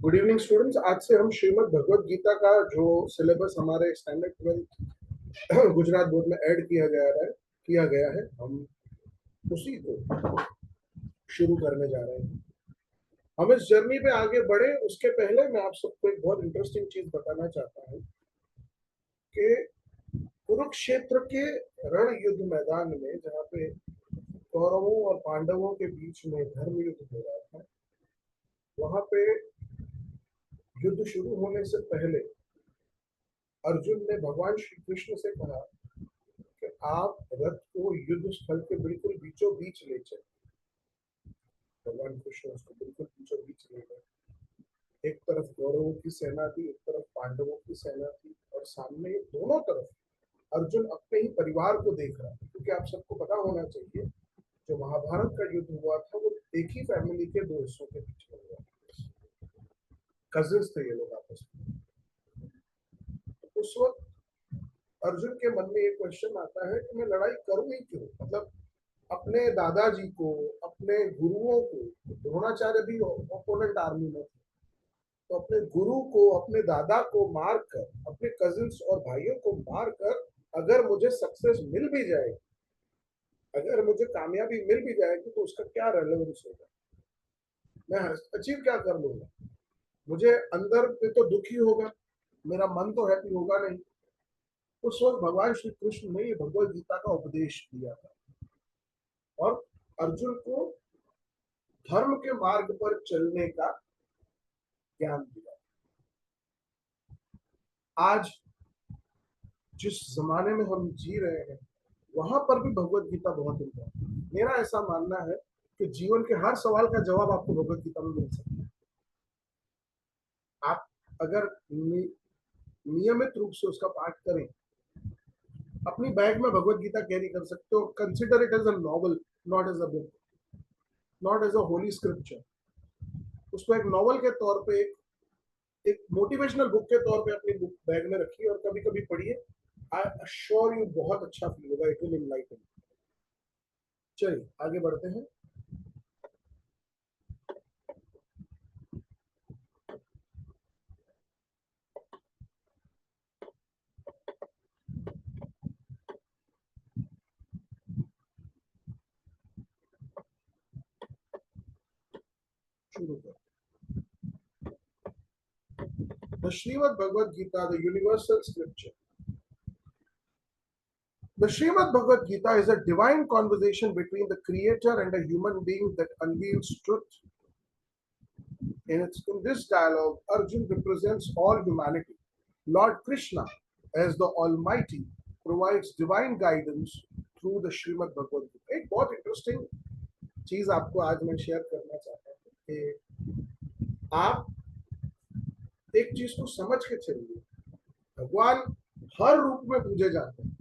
Good evening students. आज से हम श्रीमद् भगवत गीता का जो सिलेबस हमारे स्टैंडर्ड 12 गुजरात बोर्ड में ऐड किया गया है हम उसी को शुरू करने जा रहे हैं। हम इस जर्नी पे आगे बढ़े उसके पहले मैं आप सबको एक बहुत इंटरेस्टिंग चीज बताना चाहता हूँ कि कुरुक्षेत्र के रण युद्ध मैदान में जहाँ पे कौरवों और पांडवों के बीच में धर्म युद्ध हो रहा था, वहां पे युद्ध शुरू होने से पहले अर्जुन ने भगवान श्री कृष्ण से कहा कि आप रथ को युद्ध स्थल के बिल्कुल बीचों बीच ले चले। भगवान कृष्ण उसको बिल्कुल बीचों बीच ले गए। एक तरफ कौरवों की सेना थी, एक तरफ पांडवों की सेना थी, और सामने दोनों तरफ अर्जुन अपने ही परिवार को देख रहा था। क्योंकि आप सबको पता होना चाहिए, जो महाभारत का युद्ध हुआ था वो एक ही फैमिली के दो हिस्सों के बीच में हुआ। कजिन्स थे ये लोग आपस में। उस वक्त अर्जुन के मन में एक क्वेश्चन आता है कि मैं लड़ाई करूं ही क्यों। मतलब अपने दादाजी को, अपने गुरुओं को, द्रोणाचार्य भी ओपोनेंट आर्मी में थे, तो अपने गुरु को, अपने दादा को मारकर, अपने कजिन्स और भाइयों को मारकर अगर मुझे सक्सेस मिल भी जाए, अगर मुझे कामयाबी मिल भी जाएगी, तो उसका क्या रेलेवेंस होगा। मैं अचीव क्या कर लूंगा। मुझे अंदर पे तो दुख ही होगा, मेरा मन तो हैप्पी होगा नहीं। उस वक्त भगवान श्री कृष्ण ने ये भगवत गीता का उपदेश दिया था और अर्जुन को धर्म के मार्ग पर चलने का ज्ञान दिया। आज जिस जमाने में हम जी रहे हैं, वहां पर भी भगवत गीता बहुत इम्पोर्टेंट। मेरा ऐसा मानना है कि जीवन के हर सवाल का जवाब आपको भगवत गीता में मिल सकता है। आप अगर नियमित रूप से उसका पाठ करें, अपनी बैग में भगवत गीता कैरी कर सकते हो। Consider it as a novel, not as a book, not as a holy scripture. उसको एक नॉवल के तौर पे, एक मोटिवेशनल बुक के तौर पे अपनी बुक बैग में रखिए और कभी कभी पढ़िए। आई अश्योर यू बहुत अच्छा फील होगा, इट विल एनलाइटन। चलिए आगे बढ़ते हैं। शुरू कर the Shrimad Bhagavad Gita, the universal scripture. The Srimad Bhagavad Gita is a divine conversation between the creator and a human being that unveils truth. In this dialogue, Arjun represents all humanity. Lord Krishna, as the Almighty, provides divine guidance through the Srimad Bhagavad Gita. एक बहुत interesting चीज आपको आज मैं share करना चाहता हूँ कि आप एक चीज को समझ के चलिए। भगवान हर रूप में पूजे जाते हैं,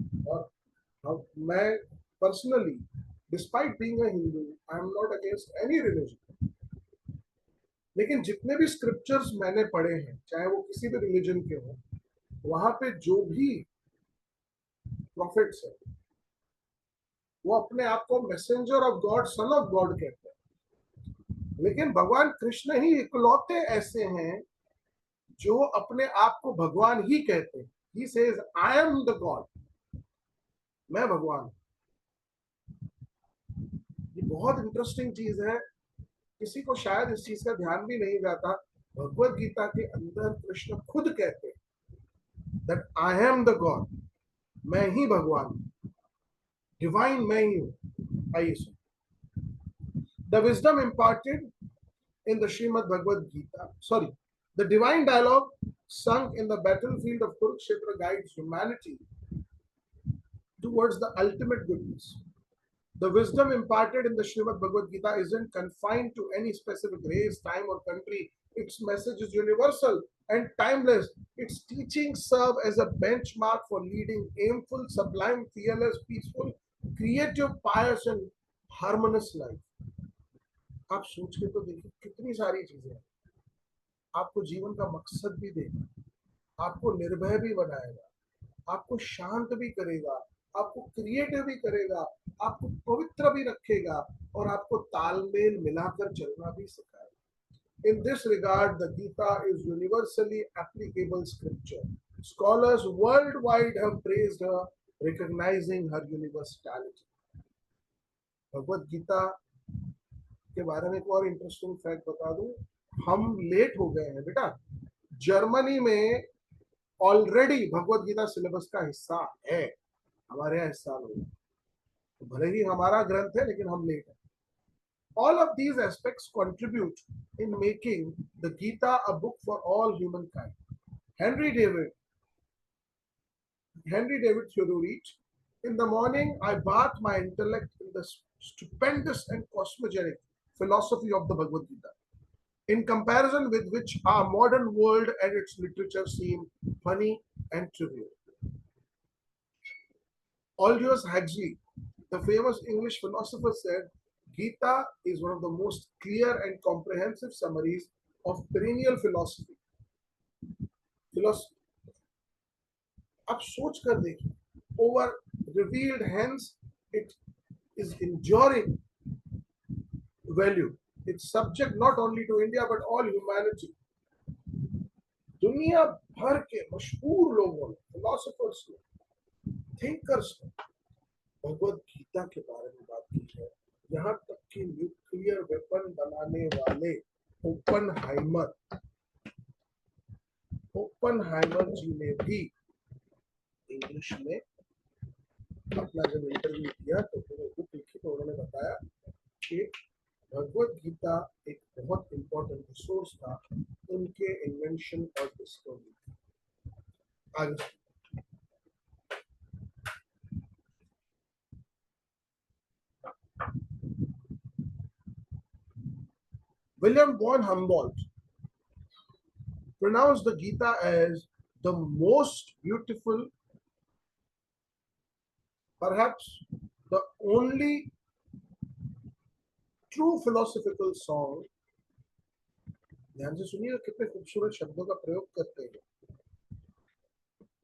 और मैं personally, despite being a Hindu, I am not against any religion, लेकिन जितने भी स्क्रिप्चर्स मैंने पढ़े हैं, चाहे वो किसी भी रिलीजन के हो, वहां पे जो भी प्रॉफिट्स है, वो अपने आप को messenger of God, son of God कहते हैं। लेकिन भगवान कृष्ण ही इकलौते ऐसे हैं जो अपने आप को भगवान ही कहते हैं। He says I am the God, मैं भगवान। ये बहुत इंटरेस्टिंग चीज है, किसी को शायद इस चीज का ध्यान भी नहीं जाता। भगवत गीता के अंदर कृष्ण खुद कहते हैं that I am the God, मैं ही भगवान, डिवाइन मैं ही हूं। आइए सुन। The wisdom imparted in the Srimad Bhagavad Gita, sorry, the divine dialogue sung in the battlefield of Kurukshetra guides humanity towards the ultimate goodness. The wisdom imparted in the Srimad Bhagavad Gita isn't confined to any specific race, time, or country. Its message is universal and timeless. Its teachings serve as a benchmark for leading aimful, sublime, fearless, peaceful, creative, pious, and harmonious life. आप सोच के तो देखिए कितनी सारी चीजें हैं। आपको जीवन का मकसद भी देगा, आपको निर्भय भी बनाएगा, आपको शांत भी करेगा, आपको क्रिएटिव भी करेगा, आपको पवित्र भी रखेगा, और आपको तालमेल मिलाकर चलना भी सिखाएगा। In this regard, the Gita is universally applicable scripture. Scholars worldwide have praised her, recognizing her universality. Bhagavad Gita के बारे में एक और इंटरेस्टिंग फैक्ट बता दूं, हम लेट हो गए हैं बेटा। जर्मनी में ऑलरेडी भगवत गीता सिलेबस का हिस्सा है, हमारे यहाँ हिस्सा नहीं, तो भले ही हमारा ग्रंथ है लेकिन हम लेट हैं। All of these aspects contribute in making the Gita a book for all humankind. Henry David, Henry David Thoreau wrote, "In the morning I bathe my intellect in the stupendous and cosmogonic philosophy of the Bhagavad Gita, in comparison with which our modern world and its literature seem funny and trivial." Aldous Huxley, the famous English philosopher, said, "Gita is one of the most clear and comprehensive summaries of perennial philosophy." अब सोच कर देखिए, over revealed, hence it is enduring value. It's subject not only to India but all humanity. दुनिया भर के मशहूर लोगों ने, फिलोसोफर्स ने, थिंकर्स ने भगवत गीता के बारे में बात की है। यहाँ तक कि न्यूक्लियर वेपन बनाने वाले ओपनहाइमर जी ने भी इंग्लिश में अपना जब इंटरव्यू किया तो उन्होंने बुक लिखी, तो उन्होंने बताया कि भगवत गीता एक बहुत इंपॉर्टेंट रिसोर्स था उनके इन्वेंशन और डिस्कवरी। आगे William von Humboldt pronounced the Gita as the most beautiful, perhaps the only true philosophical song. ध्यान से सुनिए कितने खूबसूरत शब्दों का प्रयोग करते हैं।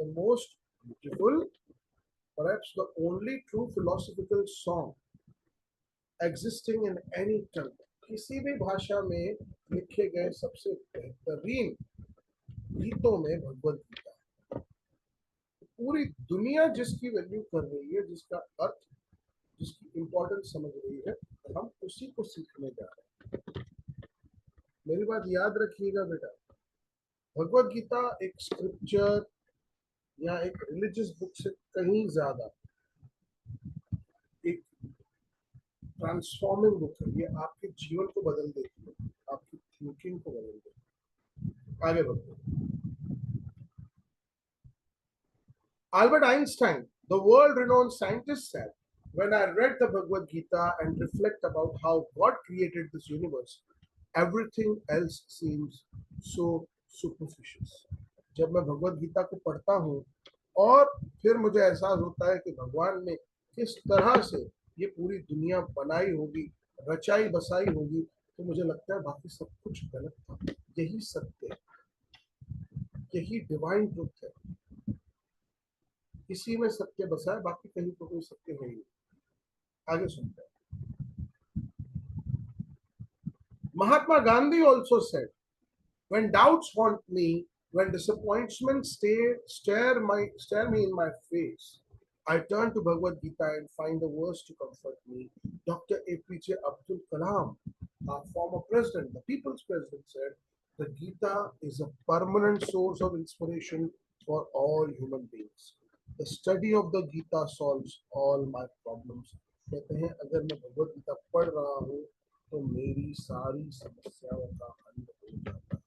The most beautiful, perhaps the only true philosophical song existing in any tongue. किसी भी भाषा में लिखे गए सबसे बेहतरीन गीतों में भगवत गीता है। पूरी दुनिया जिसकी वैल्यू कर रही है, जिसका अर्थ, जिसकी इंपॉर्टेंस समझ रही है, हम उसी को सीखने जा रहे हैं। मेरी बात याद रखिएगा बेटा, भगवत गीता एक स्क्रिप्चर या एक रिलीजियस बुक से कहीं ज्यादा एक ट्रांसफॉर्मिंग बुक है। ये आपके जीवन को बदल देती है, आपकी थिंकिंग को बदल देती है। आगे बढ़ते हैं। Albert Einstein, the world-renowned scientist, said, "When I read the Bhagavad Gita and reflect about how God created this universe, everything else seems so superficial." जब मैं भगवत गीता को पढ़ता हूँ और फिर मुझे एहसास होता है कि भगवान ने किस तरह से ये पूरी दुनिया बनाई होगी, रचाई बसाई होगी, तो मुझे लगता है बाकी सब कुछ गलत था। यही सत्य है, यही डिवाइन ट्रुथ है, इसी में सत्य बसा है, बाकी कहीं तो कोई सत्य है ही नहीं। आगे सुनते हैं। Mahatma Gandhi also said, "When doubts haunt me, when disappointments stare me in my face, I turn to Bhagavad Gita and find the words to comfort me." Dr. APJ Abdul Kalam, our former president, the people's president, said, "The Gita is a permanent source of inspiration for all human beings. The study of the Gita solves all my problems." कहते हैं अगर मैं भगवत गीता पढ़ रहा हूँ तो मेरी सारी समस्याओं का हल हो जाता है।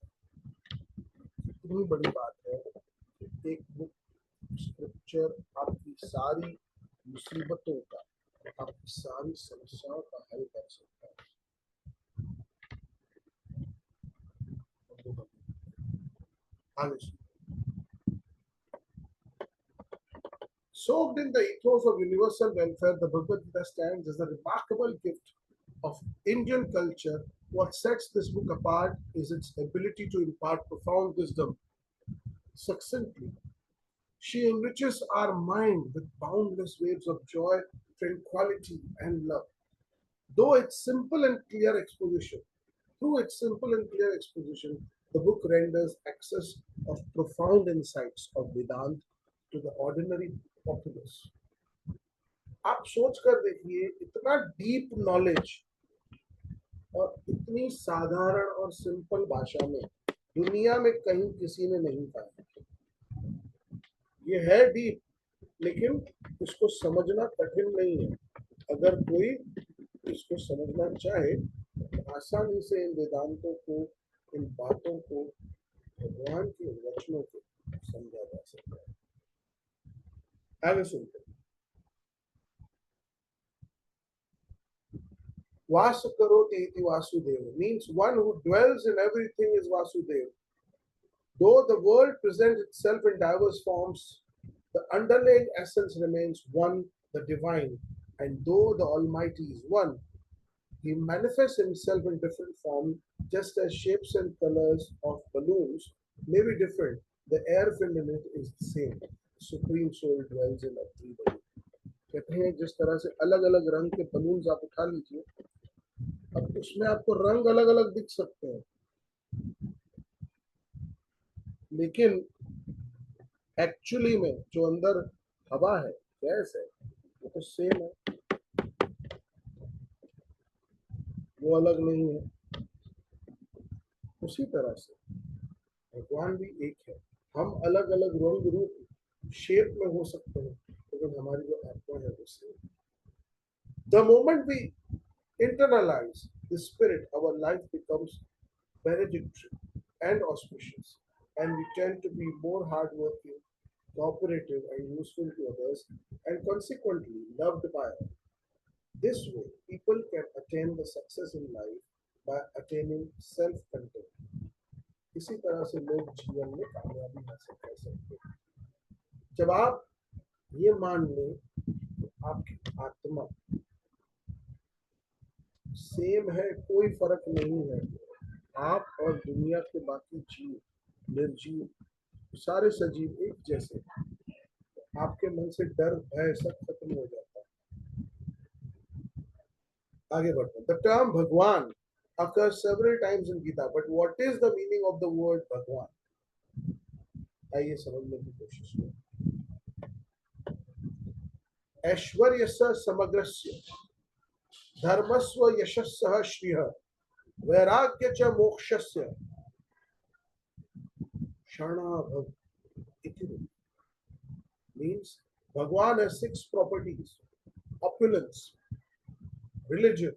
कितनी बड़ी बात है, एक बुक स्क्रिप्चर आपकी सारी मुसीबतों का, आपकी सारी समस्याओं का हल कर सकता है। आगे soaked in the ethos of universal welfare, the Bhagavad Gita stands as a remarkable gift of Indian culture. What sets this book apart is its ability to impart profound wisdom succinctly. She enriches our mind with boundless waves of joy, tranquility, and love. Though its simple and clear exposition Through its simple and clear exposition, the book renders access of profound insights of Vedant to the ordinary populace. आप सोच कर देखिए, इतना deep knowledge और इतनी साधारण और simple भाषा में दुनिया में कहीं किसी ने नहीं पाया। ये है डीप, लेकिन इसको समझना कठिन नहीं है। अगर कोई इसको समझना चाहे तो आसानी से इन वेदांतों को, इन बातों को, भगवान के वचनों को समझा जा सकता है। आगे सुनते हैं। वास करोति इति Vasudev means one who dwells in everything is Vasudev. Though the world presents itself in diverse forms, the underlying essence remains one, the divine. And though the Almighty is one, He manifests Himself in different forms, just as shapes and colors of balloons may be different. The air filled in it is the same. Supreme Soul dwells in a three balloon. कहते हैं जिस तरह से अलग अलग रंग के balloons आप उठा लीजिए, अब उसमें आपको रंग अलग अलग दिख सकते हैं, लेकिन एक्चुअली में जो अंदर हवा है, गैस है, वो तो सेम है, वो अलग नहीं है। उसी तरह से भगवान भी एक है। हम अलग अलग रंग रूप शेप में हो सकते हैं, लेकिन हमारी जो आत्मा है वो same. The moment we internalize the spirit, our life becomes benedictory and auspicious, and we tend to be more hardworking, cooperative, and useful to others, and consequently loved by all. This way, people can attain the success in life by attaining self-control. इसी तरह से लोग जीवन में कामयाबी हासिल कर सकते हैं। जब आप ये मान लें तो आपकी आत्मा सेम है, कोई फर्क नहीं है, आप और दुनिया के बाकी जीव, निर्जीव, सारे सजीव एक जैसे, आपके मन से डर भय सब खत्म हो जाता है। आगे बढ़ते हैं। द टर्म भगवान occurs several times in Gita, but what is the meaning of the word भगवान? आइए समझने की कोशिश करें। ऐश्वर्यस्य समग्रस्य, धर्मस्व यशस्सः श्रियः, वैराग्य च मोक्षस्य, शरणाभव इति रूप। Means Bhagwan has 6 properties: opulence, religion,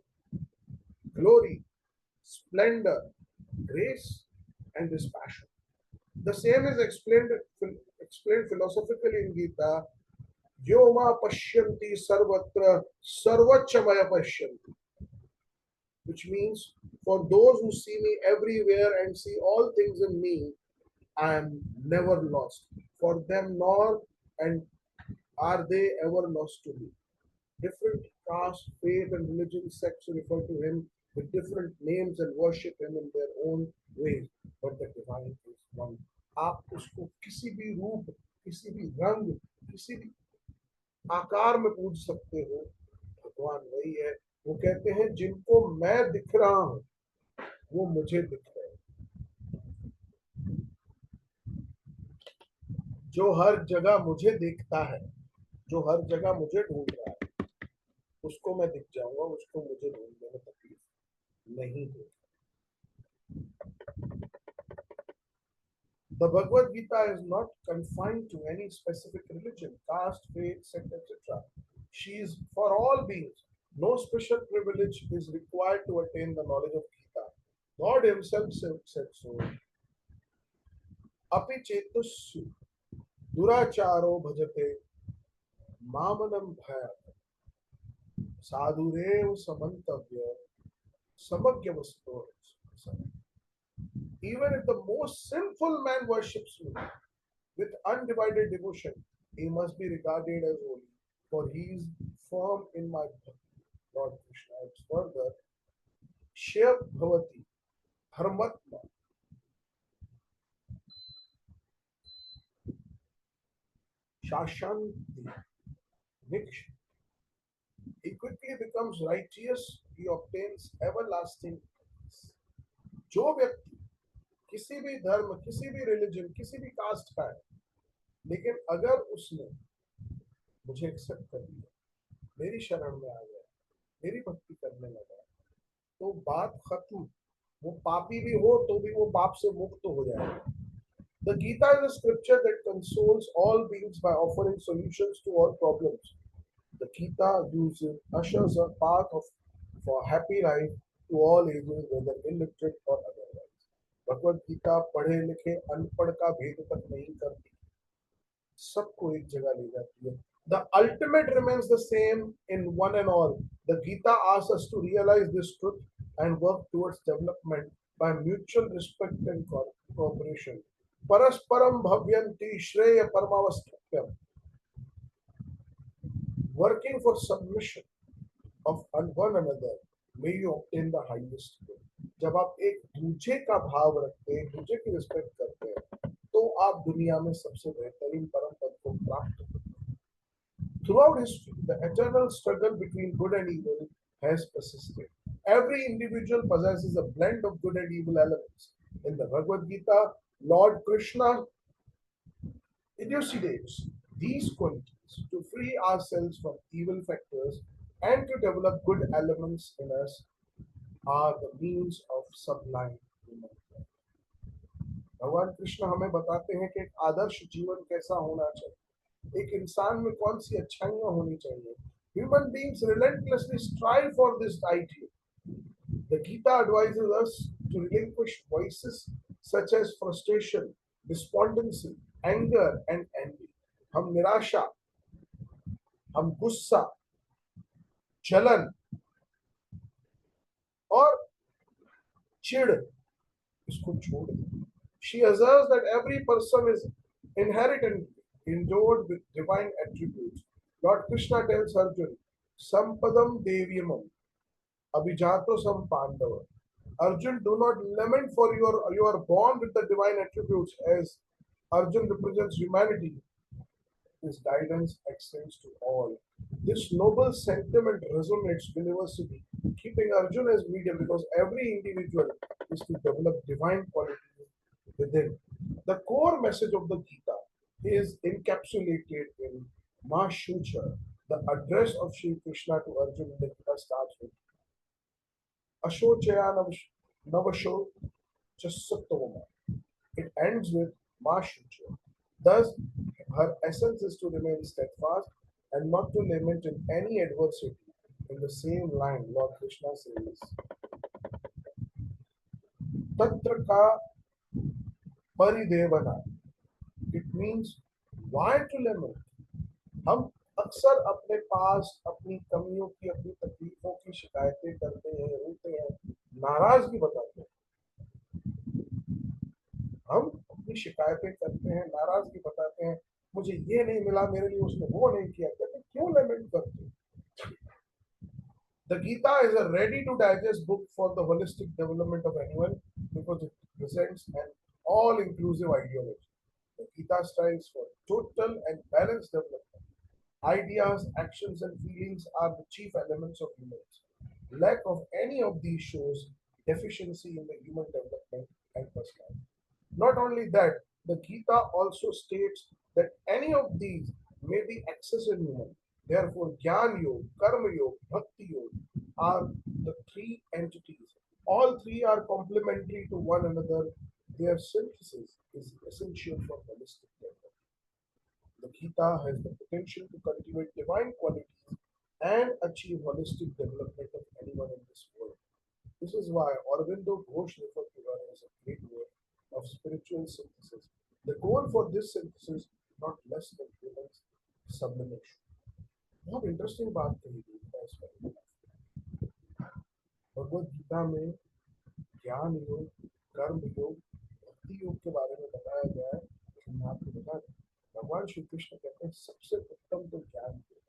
glory, splendor, grace, and dispassion. The same is explained philosophically in Gita. Yoma pashyanti sarvatra sarvachamaya pashyanti, which means for those who see me everywhere and see all things in me, I am never lost. For them nor and are they ever lost to me. Different caste, faith, and religion sects refer to him with different names and worship him in their own ways, but the divine is one. आप उसको किसी भी रूप, किसी भी रंग, किसी भी आकार में पूज सकते हो, भगवान वही है। वो कहते हैं जिनको मैं दिख रहा हूं वो मुझे दिख रहे हैं। जो हर जगह मुझे देखता है, जो हर जगह मुझे ढूंढ रहा है, उसको मैं दिख जाऊंगा, उसको मुझे ढूंढने में तकलीफ नहीं होगी। The Bhagavad Gita is not confined to any specific religion, caste, faith, sect, etc. She is for all beings. No special privilege is required to attain the knowledge of Gita. God Himself said so. Api chetussu duracharo bhajate mamanam bhayat sadhurev samantavya samagyavasto. Even if the most sinful man worships me with undivided devotion, he must be regarded as holy, for he is firm in my bhakti. Lord Krishna adds further, Shya Bhavati Dharmatma Shashanti Niksha. He quickly becomes righteous, he obtains everlasting peace. जो व्यक्ति किसी भी धर्म, किसी भी religion, किसी भी cast का है, लेकिन अगर उसने मुझे एक्सेप्ट कर लिया, मेरी शरण में आ गया, मेरी भक्ति करने लगा, तो बात खत्म। वो पापी भी हो तो भी वो पाप से मुक्त हो जाएगा। The Gita is a scripture that consoles all beings by offering solutions to all problems. The Gita ushers a path for happy life to all ages, whether illiterate or otherwise. Bhagavad Gita पढ़े लिखे अनपढ़ का भेद तक नहीं करती, सबको एक जगह ले जाती है. The ultimate remains the same in one and all. The Gita asks us to realize this truth and work towards development by mutual respect and cooperation. Parasparam bhavyanti shreya paramavasthyam. Working for submission of one another may you obtain the highest good. जब आप एक दूसरे का भाव रखते हैं, दूसरे की रिस्पेक्ट करते हैं, तो आप दुनिया में सबसे बेहतरीन परम पद को प्राप्त करते हैं. Throughout history, the eternal struggle between good and evil has persisted. Every individual possesses a blend of good and evil elements. In the Bhagavad Gita, Lord Krishna elucidates these qualities to free ourselves from evil factors and to develop good elements in us are the means of sublime human life. भगवान कृष्ण हमें बताते हैं कि एक आदर्श जीवन कैसा होना चाहिए, एक इंसान में कौन सी अच्छाइयां होनी चाहिए. Human beings relentlessly strive for this ideal. The Gita advises us to relinquish vices such as frustration, despondency, anger, and envy. हम निराशा, हम गुस्सा, जलन और चिढ़ इसको छोड़ दें. She asserts that every person is inherently endowed with divine attributes. Lord Krishna tells Arjuna, Sampadam Devyamam, Abhijato Sam Pandava. Arjun, do not lament for you are born with the divine attributes. As Arjun represents humanity, his guidance extends to all. This noble sentiment resonates universally, keeping Arjun as medium because every individual is to develop divine qualities within. The core message of the Gita is encapsulated in Ma Shucha. The address of Sri Krishna to Arjuna in the Gita starts with Ashochaya Navasho Chasattoma. It ends with Ma Shucha. Thus, her essence is to remain steadfast and not to lament in any adversity. In the same line, Lord Krishna says, Tatra ka paridevana. It means why to lament. हम अक्सर अपने पास अपनी कमियों की, अपनी तकलीफों की शिकायतें करते हैं, रोते हैं, नाराजगी बताते हैं. हम अपनी शिकायतें करते हैं, नाराजगी बताते हैं, मुझे ये नहीं मिला, मेरे लिए उसने वो नहीं किया. कहते क्यों लेमेंट करते हैं? The Gita is a ready-to-digest book for the holistic development of anyone because it presents an all-inclusive ideology. The Gita strives for total and balanced development. Ideas, actions, and feelings are the chief elements of humans. Lack of any of these shows deficiency in the human development and personality. Not only that, the Gita also states that any of these may be accessed in human. Therefore, Jnana Yoga, Karma Yoga, Bhakti Yoga are the three entities. All three are complementary to one another. Their synthesis is essential for holistic development. The Gita has the potential to cultivate divine qualities and achieve holistic development of anyone in this world. This is why Aurobindo Ghosh referred to her as a great work of spiritual synthesis. The goal for this synthesis, not less than human sublimation. बहुत interesting बात कही गई है इस पर. भगवत गीता में ज्ञान योग, कर्म योग, भक्ति योग के बारे में बताया गया है. मैं आपको बता दें, भगवान श्री कृष्ण कहते हैं सबसे उत्तम तो ज्ञान योग.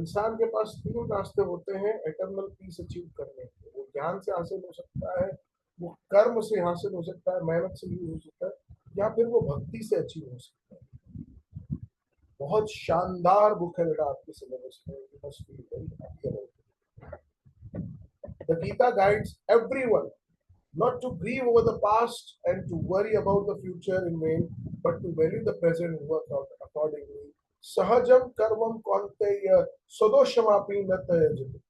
इंसान के पास तीन रास्ते होते हैं एटर्नल पीस अचीव करने के. वो ज्ञान से हासिल हो सकता है, वो कर्म से हासिल हो सकता है, मेहनत से भी हो सकता है, या फिर वो भक्ति से अचीव हो सकता है. बहुत शानदार बुक है बेटा आपके सिलेबस में. The Gita guides everyone not to grieve over the past and to worry about the future in vain, but to value the present and work out accordingly. Sahajam karvam konteya sadoshamapi natayajati,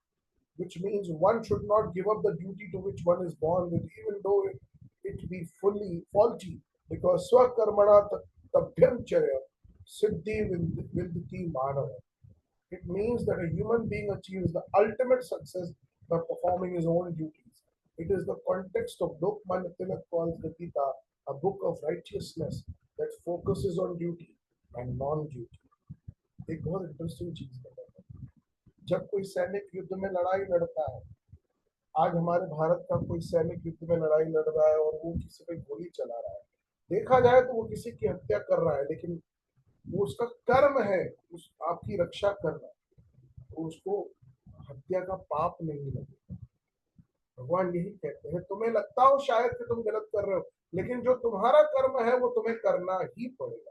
which means one should not give up the duty to which one is born with, even though it be fully faulty, because swakarmana tabhyam charya siddhi vindati manava. It means that a human being achieves the ultimate success by performing his own duties. It is the context of Lokmanya Tilak calls the Gita a book of righteousness that focuses on duty and non-duty. एक बहुत interesting चीज है, जब कोई सैनिक युद्ध में लड़ाई लड़ता है, आज हमारे भारत का कोई सैनिक युद्ध में लड़ाई लड़ रहा है और वो किसी पे गोली चला रहा है, देखा जाए तो वो किसी की हत्या कर रहा है, लेकिन वो उसका कर्म है उस आपकी रक्षा करना, तो उसको हत्या का पाप नहीं लगेगा। भगवान यही कहते हैं, तुम्हें लगता हो शायद कि तुम गलत कर रहे हो, लेकिन जो तुम्हारा कर्म है वो तुम्हें करना ही पड़ेगा।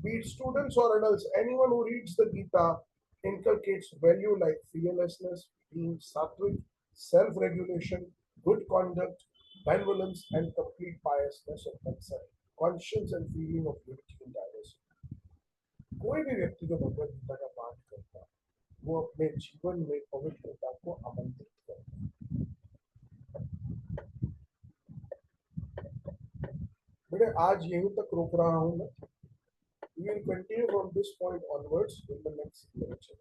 Be it students or adults, anyone who reads the Gita inculcates value like fearlessness, being sattvic, self-regulation, good conduct, benevolence, and complete piousness of concern, conscience and feeling of unity and diversity. कोई भी व्यक्ति जो भगवत गीता का पाठ करता है, वो अपने जीवन में पवित्रता को आमंत्रित करता है। बेटे आज यहीं तक रोक रहा हूँ मैं। We will continue from this point onwards in the next lecture.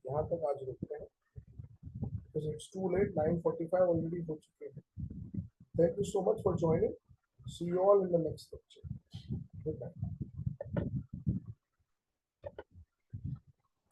यहाँ तक आज रुकते हैं because it's too late, 9:45 already हो चुके हैं। Thank you so much for joining. See you all in the next lecture. Good night.